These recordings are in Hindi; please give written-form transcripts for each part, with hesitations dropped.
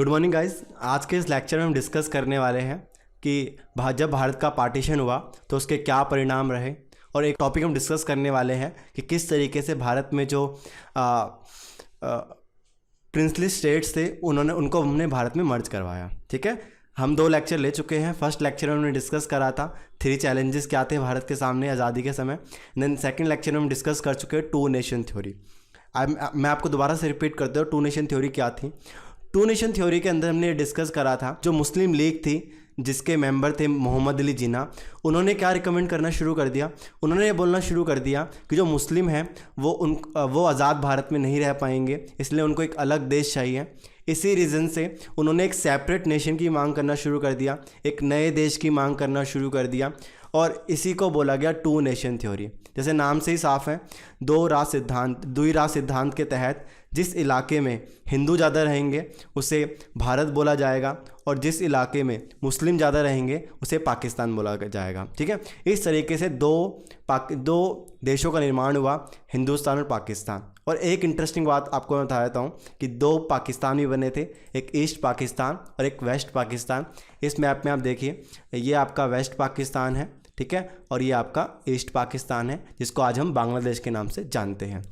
Good morning guys. आज के इस लेक्चर में हम डिस्कस करने वाले हैं कि जब भारत का पार्टीशन हुआ तो उसके क्या परिणाम रहे, और एक टॉपिक हम डिस्कस करने वाले हैं कि किस तरीके से भारत में जो प्रिंसली स्टेट्स थे उनको हमने भारत में मर्ज करवाया। ठीक है, हम 2 लेक्चर ले चुके हैं। फर्स्ट लेक्चर में हमने डिस्कस करा था 3 चैलेंजेस क्या थे भारत के सामने आज़ादी के समय। देन सेकंड लेक्चर में हम डिस्कस कर चुके हैं 2 नेशन थ्योरी। मैं आपको दोबारा से रिपीट करता हूँ 2 नेशन थ्योरी क्या थी। 2 नेशन थ्योरी के अंदर हमने डिस्कस करा था जो मुस्लिम लीग थी जिसके मेंबर थे मोहम्मद अली जिन्ना, उन्होंने क्या रिकमेंड करना शुरू कर दिया। उन्होंने ये बोलना शुरू कर दिया कि जो मुस्लिम हैं वो आज़ाद भारत में नहीं रह पाएंगे, इसलिए उनको एक अलग देश चाहिए। इसी रीज़न से उन्होंने एक सेपरेट नेशन की मांग करना शुरू कर दिया, एक नए देश की मांग करना शुरू कर दिया, और इसी को बोला गया 2 नेशन थ्योरी। जैसे नाम से ही साफ है, द्विराज सिद्धांत के तहत जिस इलाके में हिंदू ज़्यादा रहेंगे उसे भारत बोला जाएगा, और जिस इलाके में मुस्लिम ज़्यादा रहेंगे उसे पाकिस्तान बोला जाएगा। ठीक है, इस तरीके से दो देशों का निर्माण हुआ, हिंदुस्तान और पाकिस्तान। और एक इंटरेस्टिंग बात आपको मैं बता देता हूँ कि 2 पाकिस्तान भी बने थे, एक ईस्ट पाकिस्तान और एक वेस्ट पाकिस्तान। इस मैप में आप देखिए, ये आपका वेस्ट पाकिस्तान है, ठीक है, और ये आपका ईस्ट पाकिस्तान है जिसको आज हम बांग्लादेश के नाम से जानते हैं।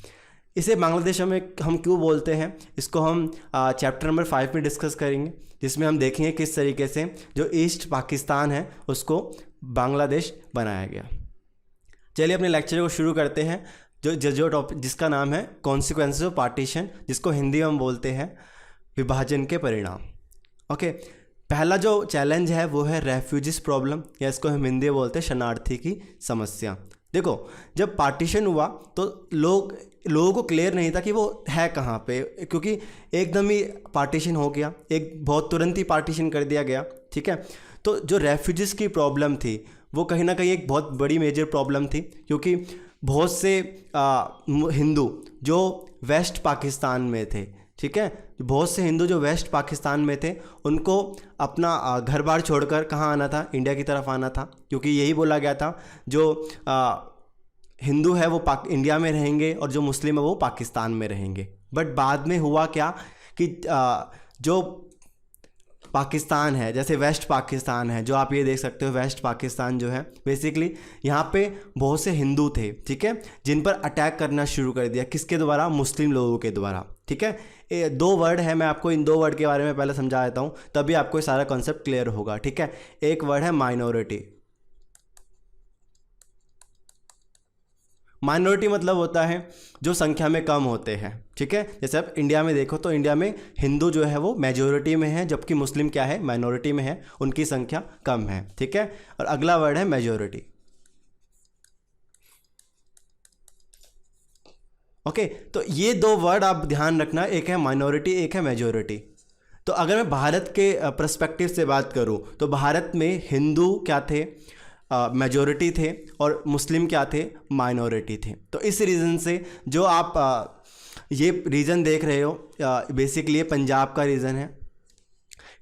इसे बांग्लादेश में हम क्यों बोलते हैं, इसको हम चैप्टर नंबर 5 में डिस्कस करेंगे, जिसमें हम देखेंगे किस तरीके से जो ईस्ट पाकिस्तान है उसको बांग्लादेश बनाया गया। चलिए अपने लेक्चर को शुरू करते हैं जो टॉपिक जिसका नाम है कॉन्सिक्वेंसेस ऑफ पार्टीशन, जिसको हिंदी में हम बोलते हैं विभाजन के परिणाम। ओके, पहला जो चैलेंज है वो है रेफ्यूजिस प्रॉब्लम, या इसको हम हिंदी में बोलते हैं शरणार्थी की समस्या। देखो, जब पार्टीशन हुआ तो लोगों को क्लियर नहीं था कि वो है कहाँ पे, क्योंकि एकदम ही पार्टीशन हो गया, एक बहुत तुरंत ही पार्टीशन कर दिया गया। ठीक है, तो जो रेफ्यूजिस की प्रॉब्लम थी वो कहीं ना कहीं एक बहुत बड़ी मेजर प्रॉब्लम थी, क्योंकि बहुत से हिंदू जो वेस्ट पाकिस्तान में थे, ठीक है, बहुत से हिंदू जो वेस्ट पाकिस्तान में थे उनको अपना घर बार छोड़कर कहाँ आना था, इंडिया की तरफ आना था, क्योंकि यही बोला गया था जो हिंदू है वो इंडिया में रहेंगे और जो मुस्लिम है वो पाकिस्तान में रहेंगे। बट बाद में हुआ क्या कि जो पाकिस्तान है, जैसे वेस्ट पाकिस्तान है, जो आप ये देख सकते हो वेस्ट पाकिस्तान जो है, बेसिकली यहाँ पे बहुत से हिंदू थे, ठीक है, जिन पर अटैक करना शुरू कर दिया। किसके द्वारा? मुस्लिम लोगों के द्वारा। ठीक है, 2 वर्ड है, मैं आपको इन 2 वर्ड के बारे में पहले समझा देता हूँ, तभी आपको ये सारा कॉन्सेप्ट क्लियर होगा। ठीक है, एक वर्ड है माइनॉरिटी। माइनॉरिटी मतलब होता है जो संख्या में कम होते हैं। ठीक है, जैसे आप इंडिया में देखो तो इंडिया में हिंदू जो है वो मेजॉरिटी में है, जबकि मुस्लिम क्या है, माइनॉरिटी में है, उनकी संख्या कम है। ठीक है, और अगला वर्ड है मेजॉरिटी। ओके, तो ये 2 वर्ड आप ध्यान रखना, एक है माइनॉरिटी, एक है मेजॉरिटी। तो अगर मैं भारत के पर्सपेक्टिव से बात करूं तो भारत में हिंदू क्या थे, मेजॉरिटी थे, और मुस्लिम क्या थे, माइनॉरिटी थे। तो इस रीज़न से जो आप ये रीजन देख रहे हो, बेसिकली ये पंजाब का रीजन है।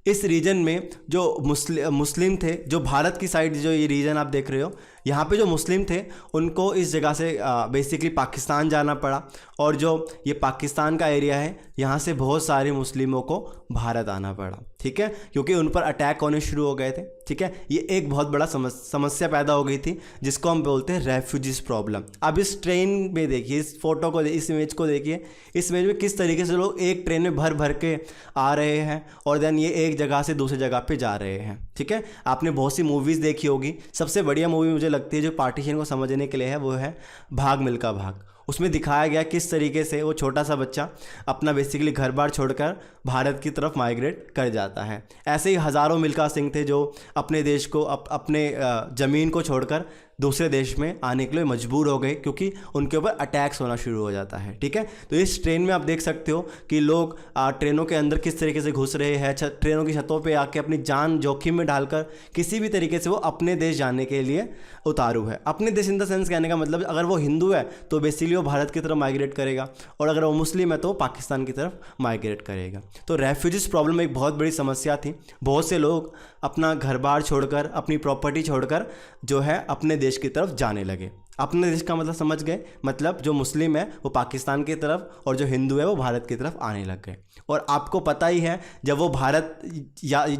इस रीजन में जो मुस्लिम थे, जो भारत की साइड जो ये रीजन आप देख रहे हो, यहाँ पे जो मुस्लिम थे उनको इस जगह से बेसिकली पाकिस्तान जाना पड़ा, और जो ये पाकिस्तान का एरिया है यहाँ से बहुत सारे मुस्लिमों को भारत आना पड़ा। ठीक है, क्योंकि उन पर अटैक होने शुरू हो गए थे। ठीक है, ये एक बहुत बड़ा समस्या पैदा हो गई थी जिसको हम बोलते हैं रेफ्यूजीज प्रॉब्लम। अब इस ट्रेन में देखिए, इस फोटो को, इस इमेज को देखिए, इस इमेज में किस तरीके से लोग एक ट्रेन में भर भर के आ रहे हैं और देन ये एक जगह से दूसरी जगह पे जा रहे हैं। ठीक है, आपने बहुत सी मूवीज़ देखी होगी, सबसे बढ़िया मूवी मुझे लगती है जो पार्टीशन को समझने के लिए है वो है भाग मिल्खा भाग। उसमें दिखाया गया किस तरीके से वो छोटा सा बच्चा अपना बेसिकली घर बार छोड़कर भारत की तरफ माइग्रेट कर जाता है। ऐसे ही हज़ारों मिल्खा सिंह थे जो अपने देश को अपने ज़मीन को छोड़कर दूसरे देश में आने के लिए मजबूर हो गए, क्योंकि उनके ऊपर अटैक्स होना शुरू हो जाता है। ठीक है, तो इस ट्रेन में आप देख सकते हो कि लोग ट्रेनों के अंदर किस तरीके से घुस रहे हैं, ट्रेनों की छतों पे आके अपनी जान जोखिम में डालकर किसी भी तरीके से वो अपने देश जाने के लिए उतारू है। अपने देश इन द सेंस कहने का मतलब, अगर वो हिंदू है तो बेसिकली वो भारत की तरफ माइग्रेट करेगा, और अगर वो मुस्लिम है तो वो पाकिस्तान की तरफ माइग्रेट करेगा। तो रेफ्यूजीज प्रॉब्लम एक बहुत बड़ी समस्या थी। बहुत से लोग अपना घर बार छोड़कर, अपनी प्रॉपर्टी छोड़कर जो है अपने देश की तरफ जाने लगे। अपने देश का मतलब समझ गए, मतलब जो मुस्लिम है वो पाकिस्तान की तरफ और जो हिंदू है वो भारत की तरफ आने लग गए। और आपको पता ही है जब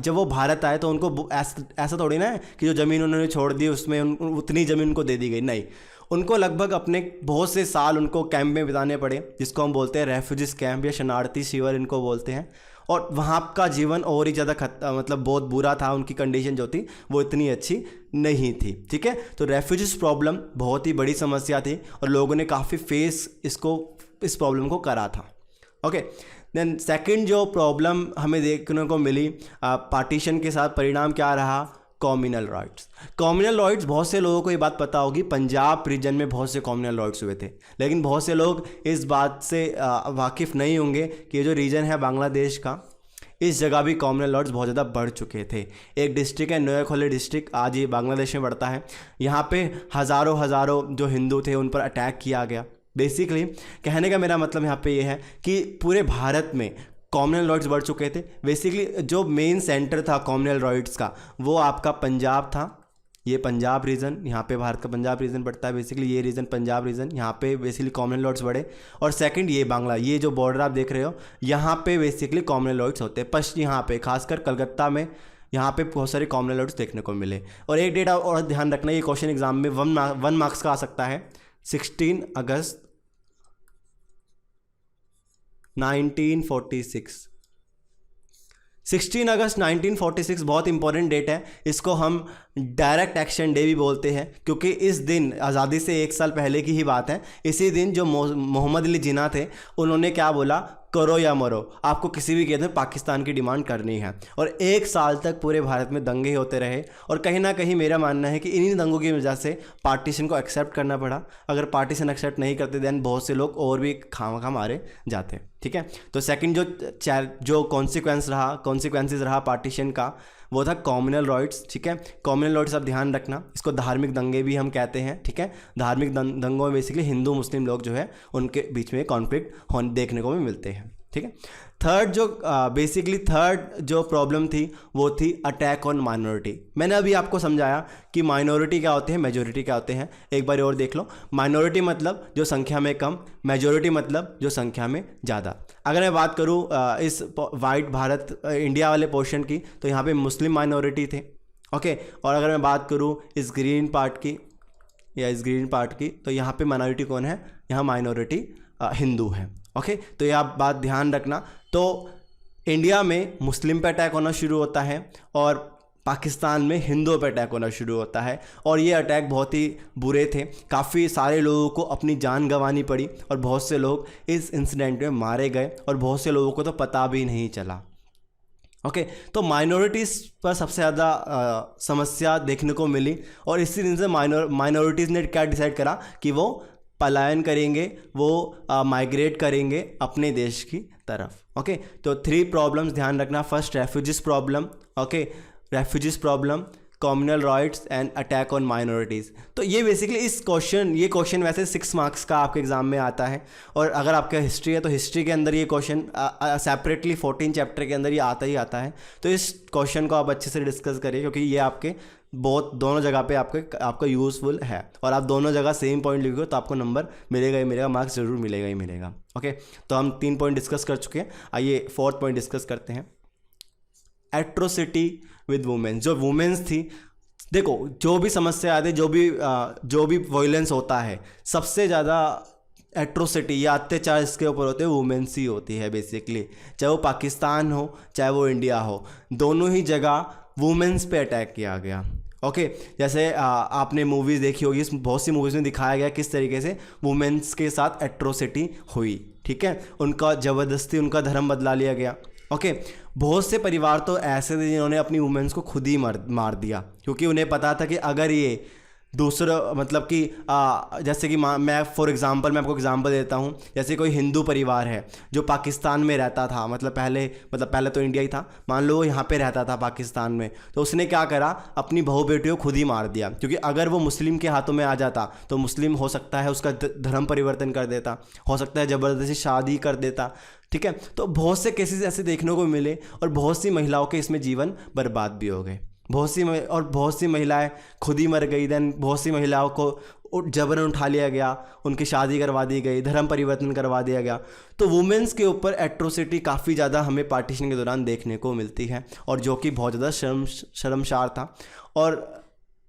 वो भारत आए तो उनको ऐसा थोड़ी ना है कि जो ज़मीन उन्होंने छोड़ दी उसमें उतनी ज़मीन उनको दे दी गई, नहीं, उनको लगभग अपने बहुत से साल उनको कैंप में बिताने पड़े, जिसको हम बोलते हैं रेफ्यूजीज कैंप या शरणार्थी शिविर इनको बोलते हैं। और वहाँ का जीवन और ही ज़्यादा मतलब बहुत बुरा था, उनकी कंडीशन जो थी वो इतनी अच्छी नहीं थी। ठीक है, तो रेफ्यूजीज प्रॉब्लम बहुत ही बड़ी समस्या थी और लोगों ने काफ़ी फेस इस प्रॉब्लम को करा था। ओके, देन सेकंड जो प्रॉब्लम हमें देखने को मिली पार्टीशन के साथ, परिणाम क्या रहा? Communal riots. कम्युनल राइट्स, बहुत से लोगों को ये बात पता होगी, पंजाब रीजन में बहुत से कम्युनल राइट्स हुए थे, लेकिन बहुत से लोग इस बात से वाकिफ़ नहीं होंगे कि ये जो रीजन है बांग्लादेश का, इस जगह भी कम्युनल राइट्स बहुत ज़्यादा बढ़ चुके थे। एक डिस्ट्रिक्ट है नोयाखली डिस्ट्रिक्ट, आज ये बांग्लादेश में पड़ता है। यहाँ पे हज़ारों जो हिंदू थे उन पर अटैक किया गया। बेसिकली कहने का मेरा मतलब यहाँ पे ये है कि पूरे भारत में कम्युनल राइट्स बढ़ चुके थे। बेसिकली जो मेन सेंटर था कम्युनल राइट्स का वो आपका पंजाब था, ये पंजाब रीजन, यहाँ पे भारत का पंजाब रीजन पड़ता है। बेसिकली ये रीजन पंजाब रीजन, यहाँ पे बेसिकली कम्युनल राइट्स बढ़े। और सेकंड ये बांग्ला, ये जो बॉर्डर आप देख रहे हो यहाँ पे बेसिकली कम्युनल राइट्स होते हैं। यहाँ पे खासकर कलकत्ता में यहाँ पे बहुत सारे कम्युनल राइट्स देखने को मिले। और एक डेट और ध्यान रखना, ये क्वेश्चन एग्जाम में 1 मार्क्स का आ सकता है। 16 अगस्त 1946, 16 अगस्त 1946 बहुत इंपॉर्टेंट डेट है। इसको हम डायरेक्ट एक्शन डे भी बोलते हैं, क्योंकि इस दिन आज़ादी से 1 साल पहले की ही बात है। इसी दिन जो मोहम्मद अली जिन्ना थे उन्होंने क्या बोला, करो या मरो, आपको किसी भी कीमत में पाकिस्तान की डिमांड करनी है। और 1 साल तक पूरे भारत में दंगे होते रहे। और कहीं ना कहीं मेरा मानना है कि इन्हीं दंगों की वजह से पार्टीशन को एक्सेप्ट करना पड़ा। अगर पार्टीशन एक्सेप्ट नहीं करते देन बहुत से लोग और भी खामखा मारे जाते। ठीक है, तो सेकंड जो कॉन्सिक्वेंसेस रहा पार्टीशन का वो था कम्युनल राइट्स। ठीक है, कम्युनल राइट्स आप ध्यान रखना, इसको धार्मिक दंगे भी हम कहते हैं। ठीक है, धार्मिक दंगों में बेसिकली हिंदू मुस्लिम लोग जो है उनके बीच में कॉन्फ्लिक्ट देखने को भी मिलते हैं। ठीक है, थर्ड जो प्रॉब्लम थी वो थी अटैक ऑन माइनॉरिटी। मैंने अभी आपको समझाया कि माइनॉरिटी क्या होते हैं, मेजॉरिटी क्या होते हैं। एक बार और देख लो, माइनॉरिटी मतलब जो संख्या में कम, मेजॉरिटी मतलब जो संख्या में ज़्यादा। अगर मैं बात करूँ इस वाइट भारत इंडिया वाले पोर्शन की, तो यहाँ पे मुस्लिम माइनॉरिटी थे। ओके, और अगर मैं बात करूँ इस ग्रीन पार्ट की तो यहाँ पे माइनॉरिटी कौन है? यहाँ माइनॉरिटी हिंदू है। ओके, तो ये आप बात ध्यान रखना। तो इंडिया में मुस्लिम पे अटैक होना शुरू होता है और पाकिस्तान में हिंदुओं पे अटैक होना शुरू होता है। और ये अटैक बहुत ही बुरे थे, काफ़ी सारे लोगों को अपनी जान गंवानी पड़ी और बहुत से लोग इस इंसिडेंट में मारे गए और बहुत से लोगों को तो पता भी नहीं चला। ओके, तो माइनॉरिटीज़ पर सबसे ज़्यादा समस्या देखने को मिली और इसी दिन से माइनॉरिटीज़ ने क्या डिसाइड करा कि वो पलायन करेंगे, वो माइग्रेट करेंगे अपने देश की तरफ। ओके, तो 3 प्रॉब्लम्स ध्यान रखना। First refugees problem, okay, refugees problem, communal riots and attack on minorities. तो ये बेसिकली ये क्वेश्चन वैसे 6 मार्क्स का आपके एग्जाम में आता है। और अगर आपका हिस्ट्री है तो हिस्ट्री के अंदर ये क्वेश्चन सेपरेटली 14 चैप्टर के अंदर ये आता ही आता है। तो इस क्वेश्चन को आप अच्छे से डिस्कस करिए, क्योंकि ये आपके दोनों जगह पे आपको यूज़फुल है। और आप दोनों जगह सेम पॉइंट लिखोगे तो आपको नंबर मिलेगा ही मिलेगा, मार्क्स जरूर मिलेगा ही मिलेगा। ओके, तो हम 3 पॉइंट डिस्कस कर चुके हैं। आइए 4th पॉइंट डिस्कस करते हैं, एट्रोसिटी विद वुमेन्स। जो वुमेन्स थी, देखो जो भी समस्या आती है, जो भी वायलेंस होता है, सबसे ज़्यादा एट्रोसिटी या अत्याचार इसके ऊपर होते हैं वुमेन्स ही होती है बेसिकली। चाहे वो पाकिस्तान हो चाहे वो इंडिया हो, दोनों ही जगह वुमेन्स पे अटैक किया गया। ओके, जैसे आपने मूवीज़ देखी होगी, बहुत सी मूवीज़ में दिखाया गया किस तरीके से वुमेन्स के साथ एट्रोसिटी हुई। ठीक है, उनका ज़बरदस्ती उनका धर्म बदला लिया गया। ओके, बहुत से परिवार तो ऐसे थे जिन्होंने अपनी वुमेन्स को खुद ही मार दिया, क्योंकि उन्हें पता था कि अगर ये दूसरा मतलब कि जैसे कि मैं फॉर एग्जांपल मैं आपको एग्जांपल देता हूँ, जैसे कोई हिंदू परिवार है जो पाकिस्तान में रहता था, मतलब पहले तो इंडिया ही था, मान लो वो यहाँ पे रहता था पाकिस्तान में, तो उसने क्या करा, अपनी बहू बेटियों को खुद ही मार दिया, क्योंकि अगर वो मुस्लिम के हाथों में आ जाता तो मुस्लिम हो सकता है उसका धर्म परिवर्तन कर देता, हो सकता है ज़बरदस्ती शादी कर देता, ठीक है। तो बहुत से केसेस ऐसे देखने को मिले और बहुत सी महिलाओं के इसमें जीवन बर्बाद भी हो गए, बहुत सी महिलाएं खुद ही मर गई, देन बहुत सी महिलाओं को जबरन उठा लिया गया, उनकी शादी करवा दी गई, धर्म परिवर्तन करवा दिया गया। तो वुमेन्स के ऊपर एट्रोसिटी काफ़ी ज़्यादा हमें पार्टीशन के दौरान देखने को मिलती है, और जो कि बहुत ज़्यादा शर्मसार था, और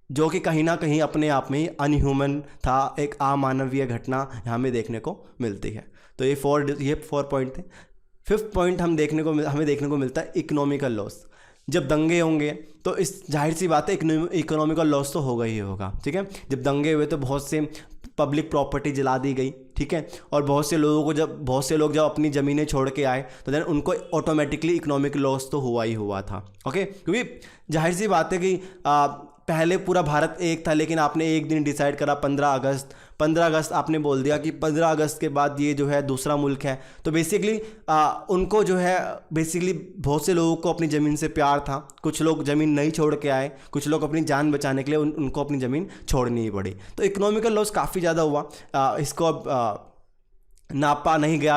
जो कि कहीं ना कहीं अपने आप में ही अनह्यूमन था, एक अमानवीय घटना यहाँ में देखने को मिलती है। तो ये 4 पॉइंट थे। 5th पॉइंट हमें देखने को मिलता है इकोनॉमिकल लॉस। जब दंगे होंगे तो इस जाहिर सी बात है इकोनॉमिकल लॉस तो होगा ही होगा, ठीक है। जब दंगे हुए तो बहुत से पब्लिक प्रॉपर्टी जला दी गई, ठीक है, और बहुत से लोग जब अपनी ज़मीनें छोड़ के आए तो देन उनको ऑटोमेटिकली इकोनॉमिक लॉस तो हुआ ही हुआ था, ओके। क्योंकि जाहिर सी बात है कि पहले पूरा भारत एक था, लेकिन आपने एक दिन डिसाइड करा 15 अगस्त आपने बोल दिया कि 15 अगस्त के बाद ये जो है दूसरा मुल्क है। तो बेसिकली उनको जो है बहुत से लोगों को अपनी ज़मीन से प्यार था, कुछ लोग ज़मीन नहीं छोड़ के आए, कुछ लोग अपनी जान बचाने के लिए उनको अपनी ज़मीन छोड़नी ही पड़ी। तो इकोनॉमिकल लॉस काफ़ी ज़्यादा हुआ। इसको अब मापा नहीं गया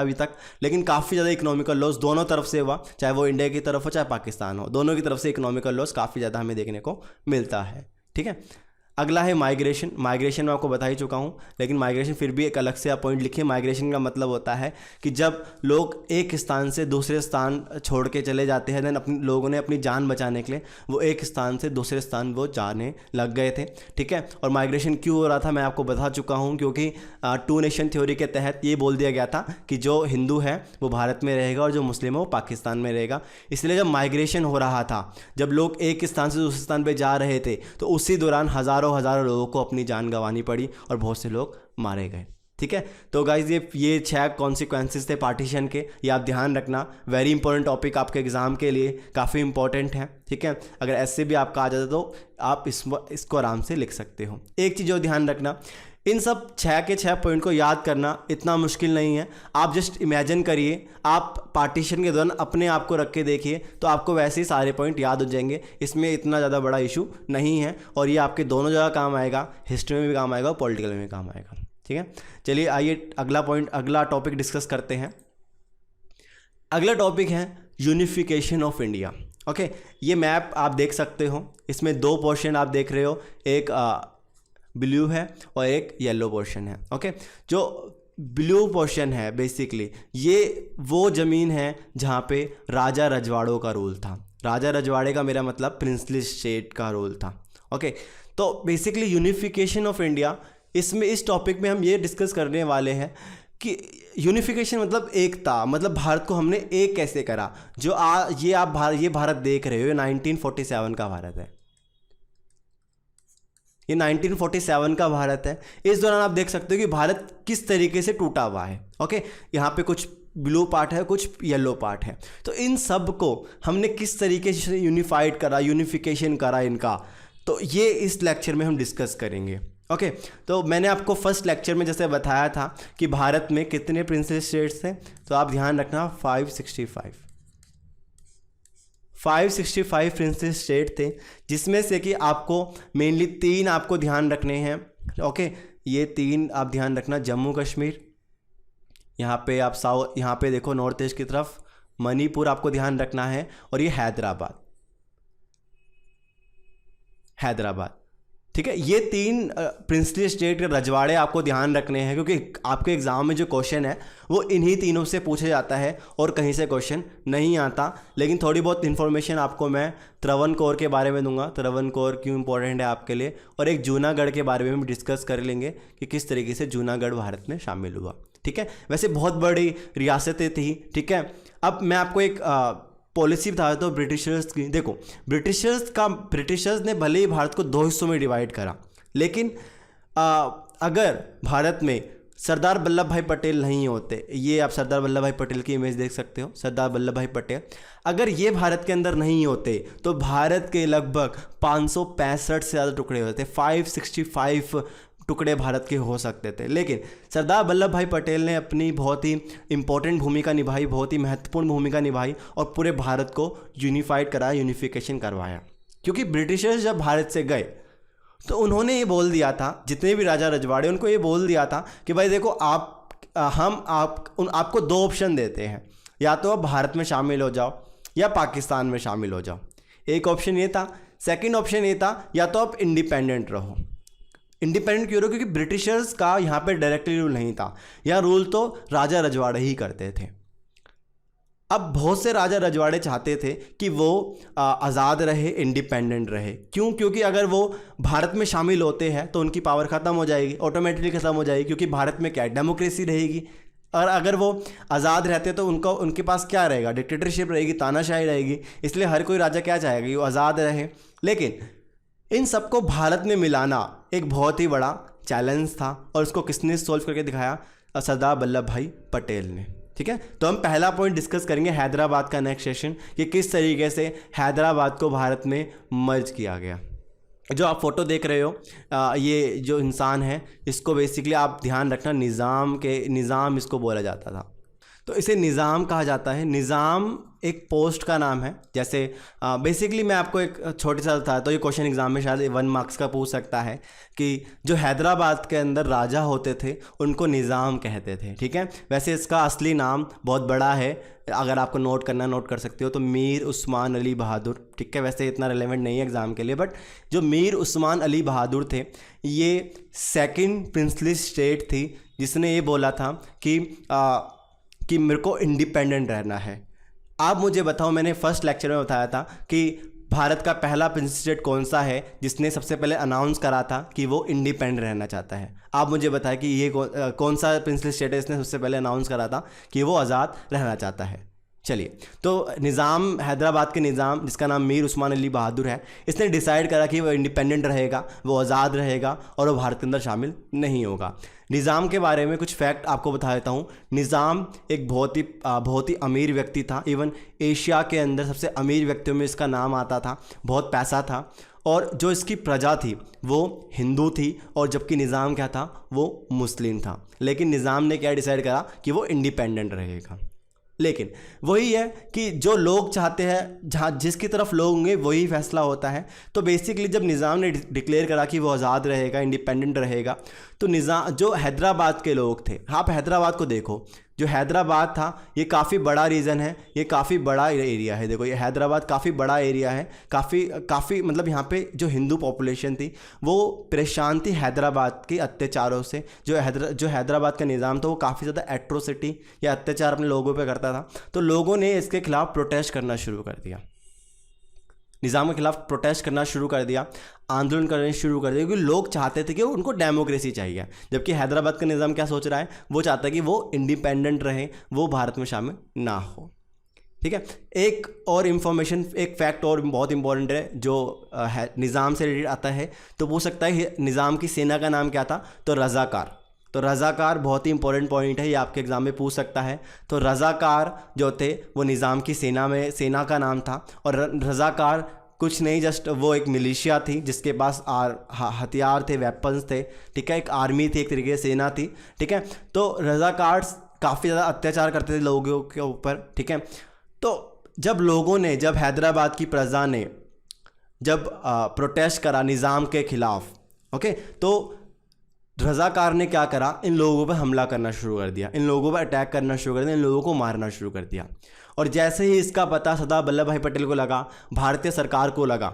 अभी तक, लेकिन काफ़ी ज़्यादा इकोनॉमिकल लॉस दोनों तरफ से हुआ, चाहे वो इंडिया की तरफ हो चाहे पाकिस्तान हो, दोनों की तरफ से इकोनॉमिकल लॉस काफ़ी ज़्यादा हमें देखने को मिलता है, ठीक है। अगला है माइग्रेशन। मैं आपको बता ही चुका हूँ, लेकिन माइग्रेशन फिर भी एक अलग से आप पॉइंट लिखिए। माइग्रेशन का मतलब होता है कि जब लोग एक स्थान से दूसरे स्थान छोड़ के चले जाते हैं, देन लोगों ने अपनी जान बचाने के लिए वो एक स्थान से दूसरे स्थान वो जाने लग गए थे, ठीक है। और माइग्रेशन क्यों हो रहा था मैं आपको बता चुका हूँ, क्योंकि 2 नेशन थ्योरी के तहत ये बोल दिया गया था कि जो हिंदू है वो भारत में रहेगा और जो मुस्लिम है वो पाकिस्तान में रहेगा। इसलिए जब माइग्रेशन हो रहा था, जब लोग एक स्थान से दूसरे स्थान पर जा रहे थे, तो उसी दौरान हज़ारों लोगों को अपनी जान गंवानी पड़ी और बहुत से लोग मारे गए, ठीक है। तो गाइज ये 6 कॉन्सिक्वेंसेस थे पार्टीशन के, ये आप ध्यान रखना। वेरी इंपॉर्टेंट टॉपिक आपके एग्जाम के लिए, काफ़ी इंपॉर्टेंट है, ठीक है। अगर ऐसे भी आपका आ जाता तो आप इसको आराम से लिख सकते हो। एक चीज़ और ध्यान रखना, इन सब 6 के 6 पॉइंट को याद करना इतना मुश्किल नहीं है। आप जस्ट इमेजिन करिए, आप पार्टीशन के दौरान अपने आप को रख के देखिए, तो आपको वैसे ही सारे पॉइंट याद हो जाएंगे। इसमें इतना ज़्यादा बड़ा इशू नहीं है, और ये आपके दोनों जगह काम आएगा, हिस्ट्री में भी काम आएगा और पॉलिटिकल में भी काम आएगा, ठीक है। चलिए आइए अगला टॉपिक डिस्कस करते हैं। अगला टॉपिक है यूनिफिकेशन ऑफ इंडिया, ओके। ये मैप आप देख सकते हो, इसमें 2 पोर्शन आप देख रहे हो, एक ब्लू है और एक येलो पोर्शन है, ओके। जो ब्लू पोर्शन है बेसिकली ये वो ज़मीन है जहाँ पे राजा रजवाड़ों का रूल था। राजा रजवाड़े का मेरा मतलब प्रिंसली स्टेट का रूल था, ओके। तो बेसिकली यूनिफिकेशन ऑफ इंडिया, इसमें इस टॉपिक में हम ये डिस्कस करने वाले हैं कि यूनिफिकेशन मतलब एकता, मतलब भारत को हमने एक कैसे करा। जो ये भारत देख रहे हो, ये 1947 का भारत है, ये 1947 का भारत है। इस दौरान आप देख सकते हो कि भारत किस तरीके से टूटा हुआ है, ओके। यहाँ पे कुछ ब्लू पार्ट है, कुछ येलो पार्ट है, तो इन सब को हमने किस तरीके से यूनिफिकेशन करा इनका, तो ये इस लेक्चर में हम डिस्कस करेंगे, ओके। तो मैंने आपको फर्स्ट लेक्चर में जैसे बताया था कि भारत में कितने प्रिंसली स्टेट्स थे, तो आप ध्यान रखना 565 प्रिंसली स्टेट थे, जिसमें से कि आपको मेनली 3 आपको ध्यान रखने हैं, ओके। ये 3 आप ध्यान रखना, जम्मू कश्मीर, यहाँ पे आप यहाँ पे देखो नॉर्थ ईस्ट की तरफ मणिपुर आपको ध्यान रखना है, और ये हैदराबाद, ठीक है। ये 3 प्रिंसली स्टेट के रजवाड़े आपको ध्यान रखने हैं, क्योंकि आपके एग्जाम में जो क्वेश्चन है वो इन्हीं तीनों से पूछे जाता है और कहीं से क्वेश्चन नहीं आता। लेकिन थोड़ी बहुत इन्फॉर्मेशन आपको मैं त्रावणकोर के बारे में दूंगा, त्रावणकोर क्यों इंपॉर्टेंट है आपके लिए, और एक जूनागढ़ के बारे में भी डिस्कस कर लेंगे कि किस तरीके से जूनागढ़ भारत में शामिल हुआ, ठीक है। वैसे बहुत बड़ी रियासतें थी, ठीक है। अब मैं आपको एक पॉलिसी बता देता हूँ ब्रिटिशर्स की। देखो ब्रिटिशर्स ने भले ही भारत को 2 हिस्सों में डिवाइड करा, लेकिन अगर भारत में सरदार वल्लभ भाई पटेल नहीं होते, ये आप सरदार वल्लभ भाई पटेल की इमेज देख सकते हो, सरदार वल्लभ भाई पटेल, अगर ये भारत के अंदर नहीं होते तो भारत के लगभग 565 से ज़्यादा टुकड़े होते, 565 टुकड़े भारत के हो सकते थे। लेकिन सरदार वल्लभ भाई पटेल ने अपनी बहुत ही इम्पोर्टेंट भूमिका निभाई, बहुत ही महत्वपूर्ण भूमिका निभाई और पूरे भारत को यूनिफाइड कराया, यूनिफिकेशन करवाया। क्योंकि ब्रिटिशर्स जब भारत से गए तो उन्होंने ये बोल दिया था, जितने भी राजा रजवाड़े, उनको ये बोल दिया था कि भाई देखो आपको दो ऑप्शन देते हैं, या तो आप भारत में शामिल हो जाओ या पाकिस्तान में शामिल हो जाओ। एक ऑप्शन ये था। सेकंड ऑप्शन ये था या तो आप इंडिपेंडेंट रहो। इंडिपेंडेंट क्यों रहो? क्योंकि ब्रिटिशर्स का यहाँ पे डायरेक्टली रूल नहीं था, यहाँ रूल तो राजा रजवाड़े ही करते थे। अब बहुत से राजा रजवाड़े चाहते थे कि वो आज़ाद रहे, इंडिपेंडेंट रहे। क्यों? क्योंकि अगर वो भारत में शामिल होते हैं तो उनकी पावर ख़त्म हो जाएगी, ऑटोमेटिकली ख़त्म हो जाएगी, क्योंकि भारत में क्या है, डेमोक्रेसी रहेगी। और अगर वो आज़ाद रहते तो उनके पास क्या रहेगा, डिक्टेटरशिप रहेगी, तानाशाही रहेगी। इसलिए हर कोई राजा क्या चाहेगा कि वो आज़ाद रहे। लेकिन इन सबको भारत में मिलाना एक बहुत ही बड़ा चैलेंज था, और उसको किसने सॉल्व करके दिखाया? सरदार वल्लभ भाई पटेल ने। ठीक है, तो हम पहला पॉइंट डिस्कस करेंगे हैदराबाद का नेक्स्ट सेशन, कि किस तरीके से हैदराबाद को भारत में मर्ज किया गया। जो आप फोटो देख रहे हो, ये जो इंसान है, इसको बेसिकली आप ध्यान रखना, निज़ाम इसको बोला जाता था। तो इसे निज़ाम कहा जाता है। निज़ाम एक पोस्ट का नाम है। जैसे बेसिकली मैं आपको एक छोटी सा था, तो ये क्वेश्चन एग्जाम में शायद 1 मार्क्स का पूछ सकता है कि जो हैदराबाद के अंदर राजा होते थे उनको निज़ाम कहते थे। ठीक है, वैसे इसका असली नाम बहुत बड़ा है, अगर आपको नोट करना नोट कर सकते हो, तो मीर उस्मान अली बहादुर। ठीक है, वैसे इतना रिलेवेंट नहीं है एग्ज़ाम के लिए, बट जो मीर उस्मान अली बहादुर थे, ये सेकेंड प्रिंसली स्टेट थी जिसने ये बोला था कि मेरे को इंडिपेंडेंट रहना है। आप मुझे बताओ, मैंने फर्स्ट लेक्चर में बताया था कि भारत का पहला प्रिंसली स्टेट कौन सा है जिसने सबसे पहले अनाउंस करा था कि वो इंडिपेंडेंट रहना चाहता है। आप मुझे बताएं कि ये कौन सा प्रिंसली स्टेट है जिसने सबसे पहले अनाउंस करा था कि वो आज़ाद रहना चाहता है। चलिए, तो निज़ाम, हैदराबाद के निज़ाम, जिसका नाम मीर उस्मान अली बहादुर है, इसने डिसाइड करा कि वो इंडिपेंडेंट रहेगा, वो आज़ाद रहेगा और वो भारत के अंदर शामिल नहीं होगा। निज़ाम के बारे में कुछ फैक्ट आपको बता देता हूँ। निज़ाम एक बहुत ही अमीर व्यक्ति था। इवन एशिया के अंदर सबसे अमीर व्यक्तियों में इसका नाम आता था। बहुत पैसा था, और जो इसकी प्रजा थी वो हिंदू थी, और जबकि निज़ाम क्या था, वो मुस्लिम था। लेकिन निज़ाम ने क्या डिसाइड करा कि वो इंडिपेंडेंट रहेगा। लेकिन वही है कि जो लोग चाहते हैं, जहाँ जिसकी तरफ लोग होंगे वही फैसला होता है। तो बेसिकली जब निज़ाम ने डिक्लेयर करा कि वो आज़ाद रहेगा, इंडिपेंडेंट रहेगा, तो जो हैदराबाद के लोग थे, आप हैदराबाद को देखो, जो हैदराबाद था ये काफ़ी बड़ा रीजन है, ये काफ़ी बड़ा एरिया है। देखो, ये हैदराबाद काफ़ी बड़ा एरिया है, काफ़ी मतलब यहाँ पे जो हिंदू पॉपुलेशन थी वो परेशान थी हैदराबाद के अत्याचारों से। जो हैदराबाद का निज़ाम था वो काफ़ी ज़्यादा एट्रोसिटी या अत्याचार अपने लोगों पे करता था। तो लोगों ने इसके खिलाफ प्रोटेस्ट करना शुरू कर दिया, निज़ाम के खिलाफ प्रोटेस्ट करना शुरू कर दिया, आंदोलन करने शुरू कर दिया, क्योंकि लोग चाहते थे कि उनको डेमोक्रेसी चाहिए। जबकि हैदराबाद का निज़ाम क्या सोच रहा है, वो चाहता है कि वो इंडिपेंडेंट रहे, वो भारत में शामिल ना हो। ठीक है, एक और इन्फॉर्मेशन, एक फैक्ट और बहुत इंपॉर्टेंट है जो निज़ाम से रिलेटेड आता है। तो पूछ सकता है निज़ाम की सेना का नाम क्या था, तो रज़ाकार। तो रज़ाकार बहुत ही इंपॉर्टेंट पॉइंट है, ये आपके एग्जाम में पूछ सकता है। तो रज़ाकार जो थे वो निज़ाम की सेना का नाम था। और रज़ाकार कुछ नहीं, जस्ट वो एक मिलिशिया थी जिसके पास हथियार थे, वेपन्स थे। ठीक है, एक आर्मी थी, एक तरीके से सेना थी। ठीक है, तो रज़ाकार काफ़ी ज़्यादा अत्याचार करते थे लोगों के ऊपर। ठीक है, तो जब हैदराबाद की प्रजा ने जब प्रोटेस्ट करा निज़ाम के खिलाफ, ओके, तो रज़ाकार ने क्या करा, इन लोगों पर हमला करना शुरू कर दिया, इन लोगों पर अटैक करना शुरू कर दिया, इन लोगों को मारना शुरू कर दिया। और जैसे ही इसका पता सरदार वल्लभ भाई पटेल को लगा, भारतीय सरकार को लगा,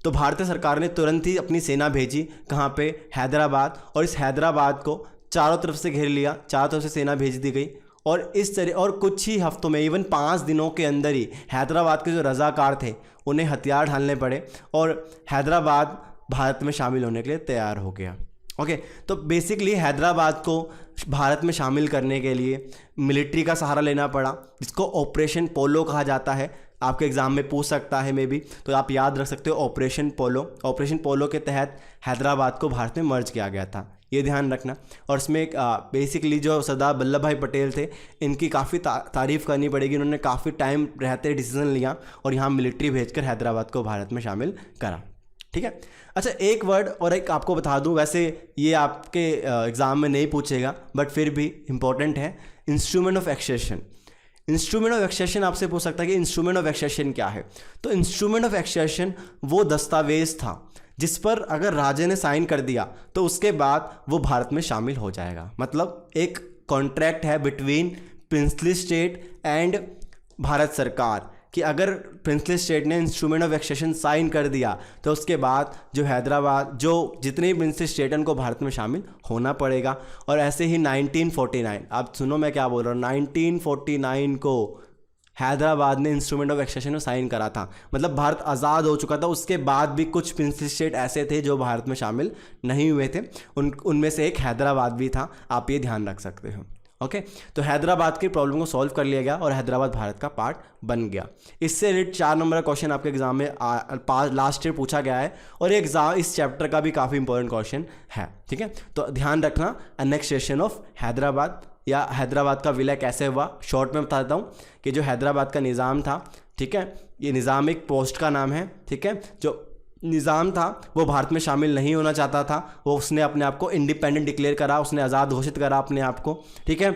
तो भारतीय सरकार ने तुरंत ही अपनी सेना भेजी, कहाँ पे, हैदराबाद। और इस हैदराबाद को चारों तरफ से घेर लिया, चारों तरफ से सेना भेज दी गई। और इस तरह, और कुछ ही हफ्तों में, इवन 5 दिनों के अंदर ही हैदराबाद के जो रज़ाकार थे उन्हें हथियार ढालने पड़े, और हैदराबाद भारत में शामिल होने के लिए तैयार हो गया। ओके, तो बेसिकली हैदराबाद को भारत में शामिल करने के लिए मिलिट्री का सहारा लेना पड़ा, जिसको ऑपरेशन पोलो कहा जाता है। आपके एग्ज़ाम में पूछ सकता है मे बी, तो आप याद रख सकते हो ऑपरेशन पोलो। ऑपरेशन पोलो के तहत हैदराबाद को भारत में मर्ज किया गया था। ये ध्यान रखना। और इसमें बेसिकली जो सरदार वल्लभ भाई पटेल थे, इनकी काफ़ी तारीफ़ करनी पड़ेगी। इन्होंने काफ़ी टाइम रहते डिसीजन लिया और यहाँ मिलिट्री भेजकर हैदराबाद को भारत में शामिल करा। ठीक है। अच्छा, एक वर्ड और एक आपको बता दूं, वैसे ये आपके एग्ज़ाम में नहीं पूछेगा बट फिर भी इम्पोर्टेंट है, instrument of accession. Instrument of accession आपसे पूछ सकता है कि इंस्ट्रूमेंट ऑफ एक्सेशन क्या है। तो इंस्ट्रूमेंट ऑफ एक्सेशन वो दस्तावेज था जिस पर अगर राजा ने साइन कर दिया तो उसके बाद वो भारत में शामिल हो जाएगा। मतलब एक कॉन्ट्रैक्ट है between princely state and Bharat सरकार कि अगर प्रिंसली स्टेट ने इंस्ट्रूमेंट ऑफ एक्सेशन साइन कर दिया तो उसके बाद जो हैदराबाद, जो जितने भी प्रिंसली स्टेट हैं उनको भारत में शामिल होना पड़ेगा। और ऐसे ही 1949, आप सुनो मैं क्या बोल रहा हूँ, 1949 को हैदराबाद ने इंस्ट्रूमेंट ऑफ एक्सेशन में साइन करा था। मतलब भारत आज़ाद हो चुका था, उसके बाद भी कुछ प्रिंसली स्टेट ऐसे थे जो भारत में शामिल नहीं हुए थे, उनमें से एक हैदराबाद भी था। आप ये ध्यान रख सकते हो। ओके, तो हैदराबाद की प्रॉब्लम को सॉल्व कर लिया गया और हैदराबाद भारत का पार्ट बन गया। इससे रिलेटेड 4 नंबर का क्वेश्चन आपके एग्जाम में लास्ट ईयर पूछा गया है और ये एग्जाम इस चैप्टर का भी काफ़ी इंपॉर्टेंट क्वेश्चन है। ठीक है, तो ध्यान रखना, एनेक्सेशन ऑफ हैदराबाद या हैदराबाद का विलय कैसे हुआ, शॉर्ट में बता देता हूँ कि जो हैदराबाद का निज़ाम था, ठीक है, ये निज़ाम एक पोस्ट का नाम है। ठीक है, जो निज़ाम था वो भारत में शामिल नहीं होना चाहता था, वो उसने अपने आप को इंडिपेंडेंट डिक्लेयर करा, उसने आज़ाद घोषित करा अपने आप को। ठीक है,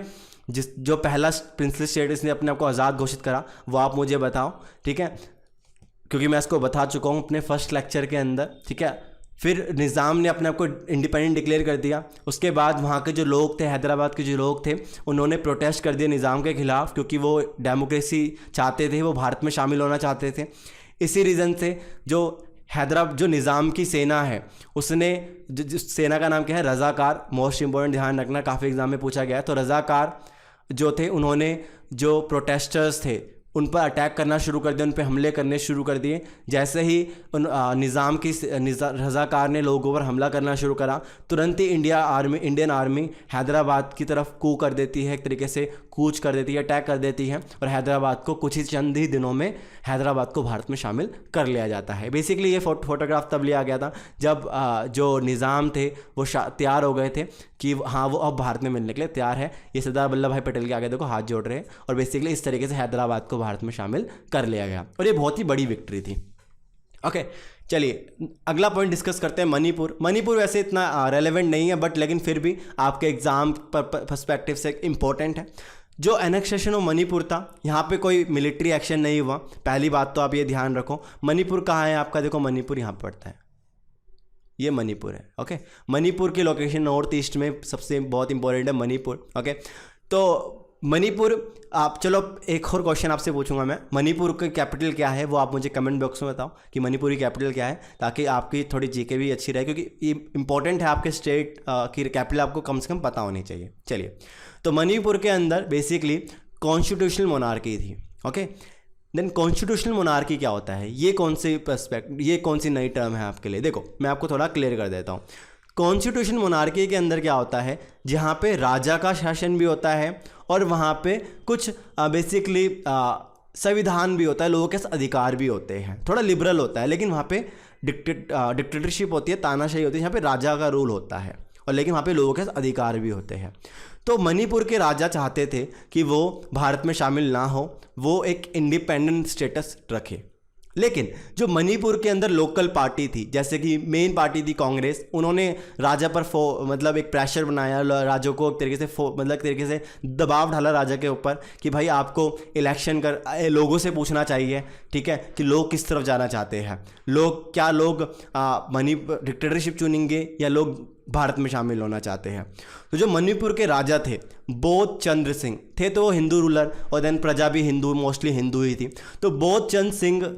जो पहला प्रिंसली स्टेट इसने अपने आप को आज़ाद घोषित करा वो आप मुझे बताओ। ठीक है, क्योंकि मैं इसको बता चुका हूँ अपने फर्स्ट लेक्चर के अंदर। ठीक है, फिर निज़ाम ने अपने आप को इंडिपेंडेंट डिक्लेयर कर दिया। उसके बाद वहाँ के जो लोग थे, हैदराबाद के जो लोग थे, उन्होंने प्रोटेस्ट कर दिया निज़ाम के ख़िलाफ़, क्योंकि वो डेमोक्रेसी चाहते थे, वो भारत में शामिल होना चाहते थे। इसी रीज़न से जो निज़ाम की सेना है, उसने जिस सेना का नाम क्या है, रज़ाकार। मोस्ट इंपॉर्टेंट, ध्यान रखना, काफ़ी एग्जाम में पूछा गया है। तो रज़ाकार जो थे, उन्होंने जो प्रोटेस्टर्स थे उन पर अटैक करना शुरू कर दिया, उन पर हमले करने शुरू कर दिए। जैसे ही निज़ाम की रज़ाकार ने लोगों पर हमला करना शुरू करा, तुरंत ही इंडियन आर्मी हैदराबाद की तरफ कूच कर देती है, एक तरीके से कूच कर देती है, अटैक कर देती है और हैदराबाद को कुछ ही चंद ही दिनों में हैदराबाद को भारत में शामिल कर लिया जाता है। बेसिकली ये फोटोग्राफ तब लिया गया था जब जो निज़ाम थे वो तैयार हो गए थे कि हाँ वो अब भारत में मिलने के लिए तैयार है। ये सरदार वल्लभ भाई पटेल के आगे देखो हाथ जोड़ रहे हैं और बेसिकली इस तरीके से हैदराबाद को भारत में शामिल कर लिया गया और ये बहुत ही बड़ी विक्ट्री थी। ओके, चलिए अगला पॉइंट डिस्कस करते हैं, मणिपुर। मणिपुर वैसे इतना रेलेवेंट नहीं है बट लेकिन फिर भी आपके एग्जाम पर्सपेक्टिव से इम्पोर्टेंट है। जो एनेक्सेशन ऑफ मणिपुर था, यहाँ पे कोई मिलिट्री एक्शन नहीं हुआ। पहली बात तो आप ये ध्यान रखो। मणिपुर कहाँ है आपका, देखो मणिपुर यहाँ पड़ता है, ये मणिपुर है। ओके, मणिपुर की लोकेशन नॉर्थ ईस्ट में सबसे बहुत इंपॉर्टेंट है मणिपुर। ओके, तो मणिपुर, आप चलो एक और क्वेश्चन आपसे पूछूंगा मैं, मणिपुर की कैपिटल क्या है वो आप मुझे कमेंट बॉक्स में बताओ कि मणिपुर की कैपिटल क्या है, ताकि आपकी थोड़ी जीके भी अच्छी रहे, क्योंकि ये इंपॉर्टेंट है, आपके स्टेट की कैपिटल आपको कम से कम पता होनी चाहिए। चलिए, तो मणिपुर के अंदर बेसिकली कॉन्स्टिट्यूशनल मोनार्की थी। ओके, देन कॉन्स्टिट्यूशनल मोनार्की क्या होता है, ये कौन सी नई टर्म है आपके लिए। देखो मैं आपको थोड़ा क्लियर कर देता हूँ। कॉन्स्टिट्यूशन मोनार्की के अंदर क्या होता है, जहाँ पे राजा का शासन भी होता है और वहाँ पे कुछ बेसिकली संविधान भी होता है, लोगों के अधिकार भी होते हैं, थोड़ा लिबरल होता है, लेकिन वहाँ पे डिक्टेटरशिप होती है, तानाशाही होती है, यहाँ पे राजा का रूल होता है और लेकिन वहाँ पे लोगों के अधिकार भी होते हैं। तो मणिपुर के राजा चाहते थे कि वो भारत में शामिल ना हो, वो एक इंडिपेंडेंट स्टेटस रखे। लेकिन जो मणिपुर के अंदर लोकल पार्टी थी, जैसे कि मेन पार्टी थी कांग्रेस, उन्होंने राजा पर मतलब एक प्रेशर बनाया, राजा को एक तरीके से दबाव डाला राजा के ऊपर कि भाई आपको इलेक्शन कर लोगों से पूछना चाहिए, ठीक है, कि लोग किस तरफ जाना चाहते हैं, क्या लोग डिक्टेटरशिप चुनेंगे या लोग भारत में शामिल होना चाहते हैं। तो जो मणिपुर के राजा थे बोध चंद्र सिंह थे, तो वो हिंदू रूलर और देन प्रजा भी हिंदू, मोस्टली हिंदू ही थी। तो बोध चंद्र सिंह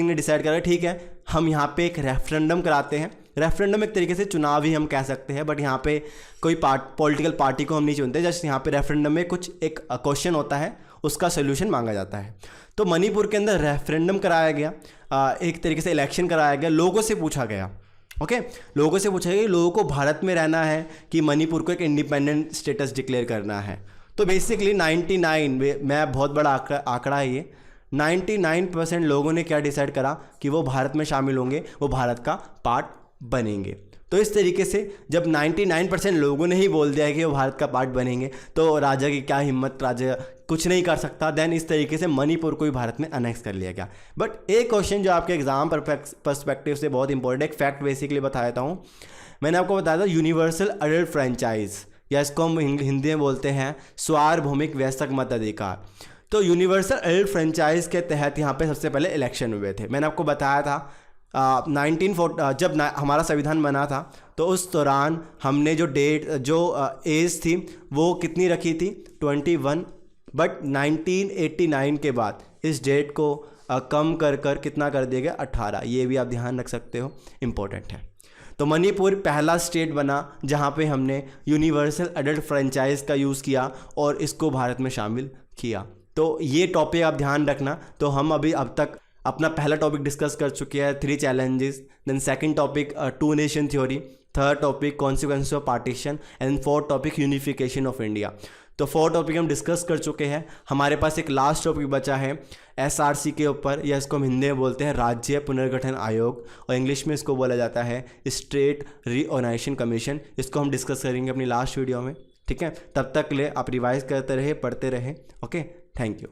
ने डिसाइड करा ठीक है हम यहाँ पे एक रेफरेंडम कराते हैं। रेफरेंडम एक तरीके से चुनाव ही हम कह सकते हैं, बट यहाँ पे कोई पॉलिटिकल पार्टी को हम नहीं चुनते, जस्ट यहाँ पे रेफरेंडम में कुछ एक क्वेश्चन होता है, उसका सोल्यूशन मांगा जाता है। तो मणिपुर के अंदर रेफरेंडम कराया गया, एक तरीके से इलेक्शन कराया गया, लोगों से पूछा गया। ओके, लोगों से पूछा गया लोगों को भारत में रहना है कि मणिपुर को एक इंडिपेंडेंट स्टेटस डिक्लेयर करना है। तो बेसिकली 99 मैं बहुत बड़ा आंकड़ा है ये, 99% लोगों ने क्या डिसाइड करा कि वो भारत में शामिल होंगे, वो भारत का पार्ट बनेंगे। तो इस तरीके से जब 99% लोगों ने ही बोल दिया है कि वो भारत का पार्ट बनेंगे, तो राजा की क्या हिम्मत, राजा कुछ नहीं कर सकता। देन इस तरीके से मणिपुर को भी भारत में अनेक्स कर लिया गया। बट एक क्वेश्चन जो आपके एग्जाम पर्सपेक्टिव से बहुत इंपॉर्टेंट, एक फैक्ट बेसिकली बता देता हूँ। मैंने आपको बताया था यूनिवर्सल अडल्ट फ्रेंचाइज, या इसको हम हिंदी में बोलते हैं सार्वभौमिक वयस्क मताधिकार। तो यूनिवर्सल अडल्ट फ्रेंचाइज के तहत यहाँ पे सबसे पहले इलेक्शन हुए थे। मैंने आपको बताया था 1940 जब हमारा संविधान बना था, तो उस दौरान हमने जो एज थी वो कितनी रखी थी, 21। बट 1989 के बाद इस डेट को कम कर कितना कर दिया गया, 18। ये भी आप ध्यान रख सकते हो, इम्पोर्टेंट है। तो मणिपुर पहला स्टेट बना जहाँ पे हमने यूनिवर्सल अडल्ट फ्रेंचाइज का यूज़ किया और इसको भारत में शामिल किया। तो ये टॉपिक आप ध्यान रखना। तो हम अब तक अपना पहला टॉपिक डिस्कस कर चुके हैं, 3 challenges. Then second topic 2 nation theory, third topic consequence of partition, and fourth topic unification of India. तो 4 टॉपिक हम डिस्कस कर चुके हैं। हमारे पास एक लास्ट टॉपिक बचा है SRC के ऊपर, या इसको हम हिंदी में बोलते हैं राज्य पुनर्गठन आयोग, और इंग्लिश में इसको बोला जाता है स्टेट रीऑर्गेनाइजेशन कमीशन। इसको हम डिस्कस करेंगे अपनी लास्ट वीडियो में, ठीक है। तब तक के लिए आप रिवाइज करते रहे, पढ़ते रहे। Okay, thank you.